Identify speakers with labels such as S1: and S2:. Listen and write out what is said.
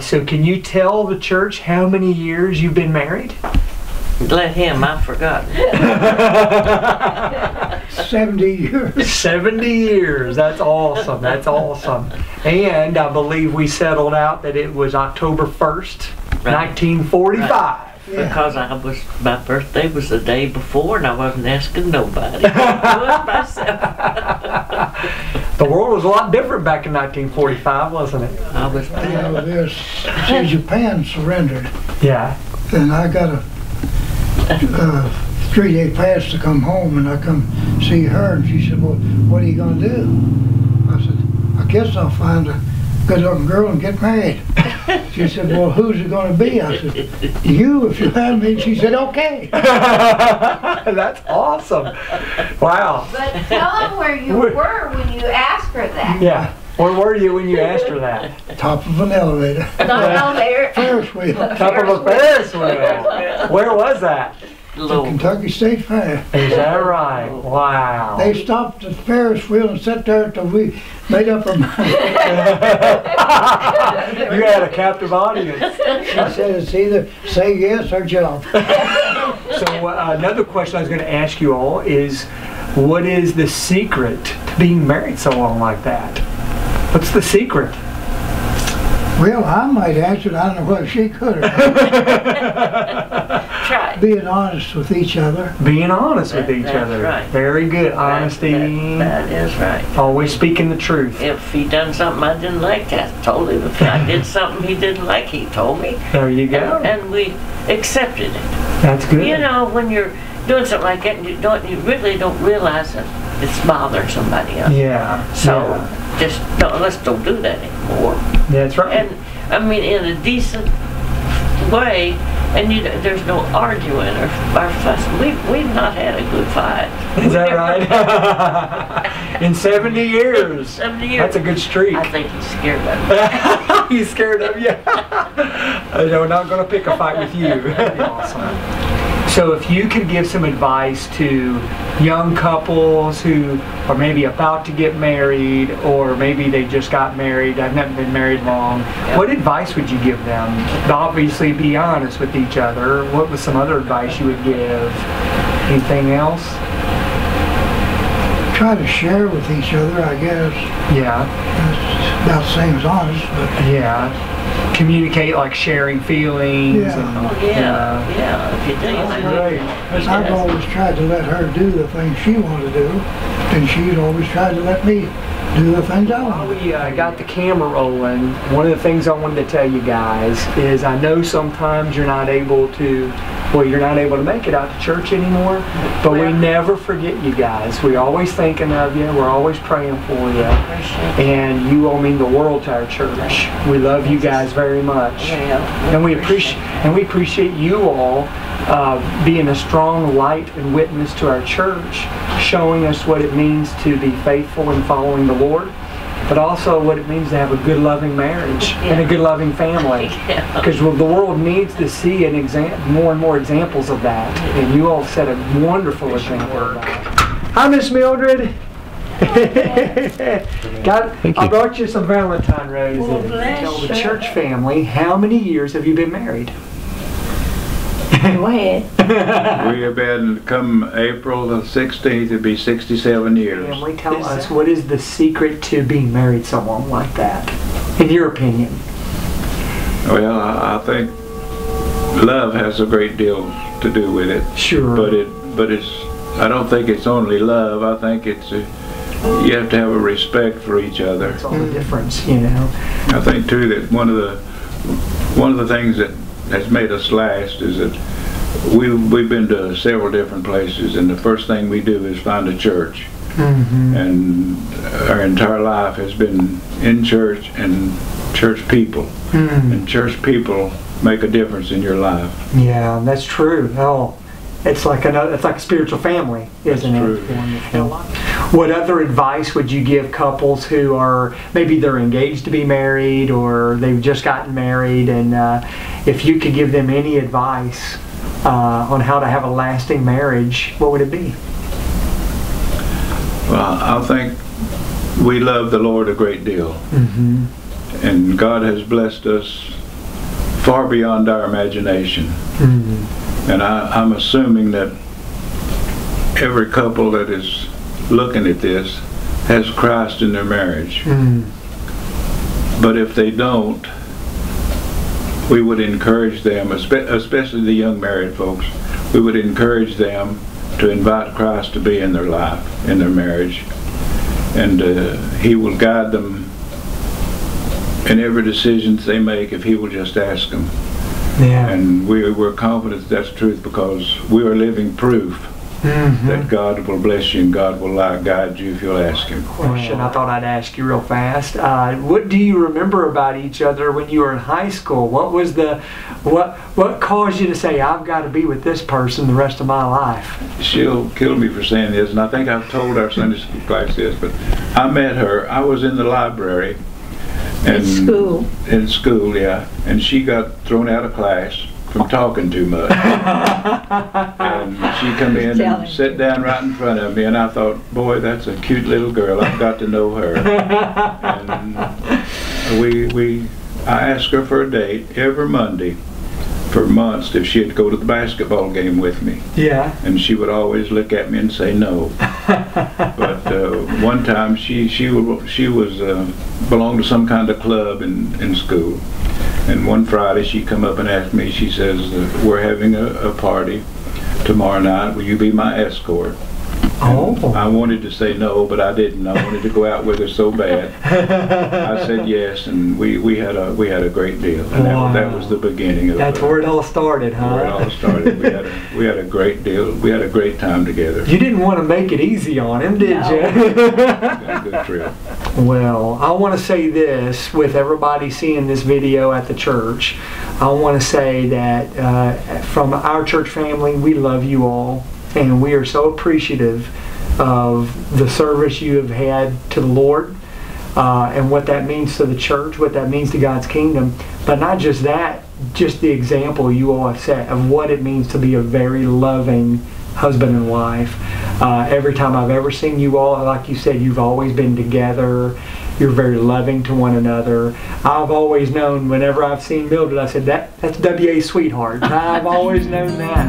S1: So can you tell the church how many years you've been married?
S2: Let him, I've forgotten.
S3: 70 years.
S1: 70 years. That's awesome. That's awesome. And I believe we settled out that it was October 1st,
S2: Right.
S1: 1945.
S2: Right.
S3: Yeah.
S2: Because my birthday was the day before and I wasn't asking nobody. I was myself.
S1: The world was a lot different back in 1945, wasn't it?
S2: I was
S3: You know, see, Japan surrendered,
S1: Yeah.
S3: and I got a 3-day pass to come home, and I come see her, and she said, well, what are you going to do? I said, I guess I'll find a good-looking girl and get married. She said, well, who's it going to be? I said, you, if you have me. She said, okay.
S1: That's awesome. Wow.
S4: But tell them where you were when you asked her that.
S1: Yeah. Where were you when you asked her that?
S3: Top of an elevator.
S4: Not elevator.
S3: Ferris wheel.
S1: Top of a Ferris wheel. Where was that?
S3: The Kentucky State Fair.
S1: Is that right? Wow.
S3: They stopped the Ferris wheel and sat there until we made up our mind.
S1: You had a captive audience.
S3: She said it's either say yes or jump.
S1: So another question I was going to ask you all is, what is the secret to being married so long like that? What's the secret?
S3: Well, I might answer it. I don't know whether she could or not.
S2: Try.
S3: Being honest with each other.
S1: Being honest with each
S2: That's
S1: other.
S2: right.
S1: Very good. Honesty.
S2: That is right.
S1: Always speaking the truth.
S2: If he done something I didn't like, I told him. If I did something he didn't like, he told me.
S1: There you go.
S2: And we accepted it.
S1: That's good.
S2: You know, when you're doing something like that, and you really don't realize that it's bothering somebody else.
S1: Yeah.
S2: So just let's don't do that anymore.
S1: That's right.
S2: And I mean, in a decent way, and there's no arguing or fussing. We've not had a good fight.
S1: Is that right? In 70 years.
S2: 70 years.
S1: That's a good streak.
S2: I think he's scared of me.
S1: He's scared of you. No, we're not going to pick a fight with you. That'd be awesome. So if you could give some advice to young couples who are maybe about to get married, or maybe they just got married, I've not been married long, what advice would you give them? Obviously be honest with each other. What was some other advice you would give? Anything else?
S3: Try to share with each other, I guess.
S1: Yeah.
S3: It's about the same as honest, but
S1: Yeah. Communicate, like sharing feelings.
S3: Yeah.
S1: And,
S2: Oh yeah. If you do,
S1: That's great.
S3: I've always tried to let her do the things she wanted to do, and she's always tried to let me do the things I
S1: While
S3: want.
S1: we got the camera rolling, one of the things I wanted to tell you guys is I know sometimes you're not able to make it out to church anymore, but we never forget you guys. We're always thinking of you. We're always praying for you. And you all mean the world to our church. We love you guys very much. And we appreciate you all being a strong light and witness to our church, showing us what it means to be faithful in following the Lord, but also what it means to have a good loving marriage and a good loving family. Because the world needs to see more and more examples of that. And you all set a wonderful example of that. Hi, Miss Mildred. I brought you some Valentine roses.
S4: Well, bless
S1: Tell the
S4: you.
S1: church family, how many years have you been married?
S4: Go ahead.
S5: We have been, come April the 16th, it'll be 67 years.
S1: Family, tell us, what is the secret to being married so long like that, in your opinion?
S5: Well, I think love has a great deal to do with it.
S1: Sure.
S5: But I don't think it's only love. I think you have to have a respect for each other.
S1: That's all the difference, you know.
S5: I think too that one of the things that has made us last is that we've been to several different places, and the first thing we do is find a church.
S1: Mm-hmm.
S5: And our entire life has been in church and church people.
S1: Mm.
S5: And church people make a difference in your life.
S1: Yeah, that's true. Oh, it's like a spiritual family, isn't
S5: That's
S1: it?
S5: true.
S1: Wonderful. What other advice would you give couples who are maybe they're engaged to be married or they've just gotten married, and if you could give them any advice on how to have a lasting marriage, what would it be?
S5: Well, I think we love the Lord a great deal.
S1: Mm-hmm.
S5: And God has blessed us far beyond our imagination. And I'm assuming that every couple that is looking at this has Christ in their marriage. But if they don't, we would encourage them, especially the young married folks, we would encourage them to invite Christ to be in their life, in their marriage. And He will guide them in every decision they make if He will just ask them.
S1: Yeah.
S5: And we're confident that's the truth because we are living proof that God will bless you and God will guide you if you'll ask Him.
S1: Question I thought I'd ask you real fast. What do you remember about each other when you were in high school? What was what caused you to say, I've got to be with this person the rest of my life?
S5: She'll kill me for saying this, and I think I've told our Sunday school class this, but I met her. I was in the library.
S2: In school.
S5: In school, yeah. And she got thrown out of class from talking too much. And she come in and sat down right in front of me, and I thought, boy, that's a cute little girl. I've got to know her. And I asked her for a date every Monday for months if she'd go to the basketball game with me.
S1: Yeah.
S5: And she would always look at me and say no. But one time she was belonged to some kind of club in school. And one Friday she come up and asked me, she says, we're having a party tomorrow night. Will you be my escort?
S1: Oh.
S5: I wanted to say no, but I didn't. I wanted to go out with her so bad. I said yes, and we had a great deal. And that was the beginning of it.
S1: That's where it all started, huh?
S5: Where it all started. We had a great deal. We had a great time together.
S1: You didn't want to make it easy on him, did you?
S5: Got a good trip.
S1: Well, I want to say this with everybody seeing this video at the church. I want to say that from our church family, we love you all. And we are so appreciative of the service you have had to the Lord and what that means to the church, what that means to God's kingdom. But not just that, just the example you all have set of what it means to be a very loving husband and wife. Every time I've ever seen you all, like you said, you've always been together. You're very loving to one another. I've always known, whenever I've seen Mildred, I said, that's W.A.'s sweetheart. I've always known that.